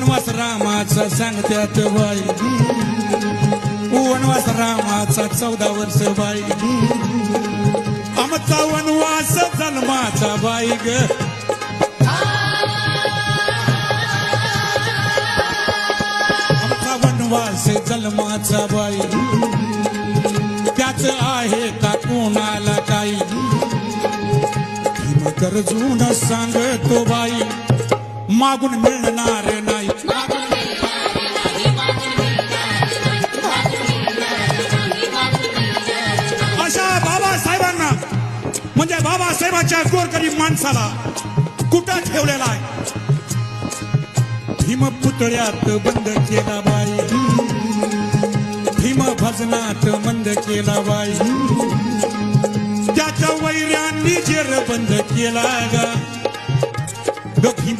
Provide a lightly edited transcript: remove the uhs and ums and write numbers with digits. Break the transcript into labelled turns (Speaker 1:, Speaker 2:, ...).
Speaker 1: वनवास रामाचा सांगत्यात बाई, वनवास रामाचा 14 वर्ष बाई, आमचा वनवास जन्माचा बाई ग, आमचा वनवास जन्माचा बाई, त्याच आहे का कोणाला काही, भीम गरजून सांगतो बाई, मागून मिळणार नाही, अशा बाबासाहेबांना म्हणजे बाबासाहेबांच्या गोरगरीब माणसाला कुठं ठेवलेला आहे. भीम पुतळ्यात बंद केला बाई, भीम भजनात बंद केला बाई, त्याच्या वैऱ्यांनी जेर बंद केला ग भीम.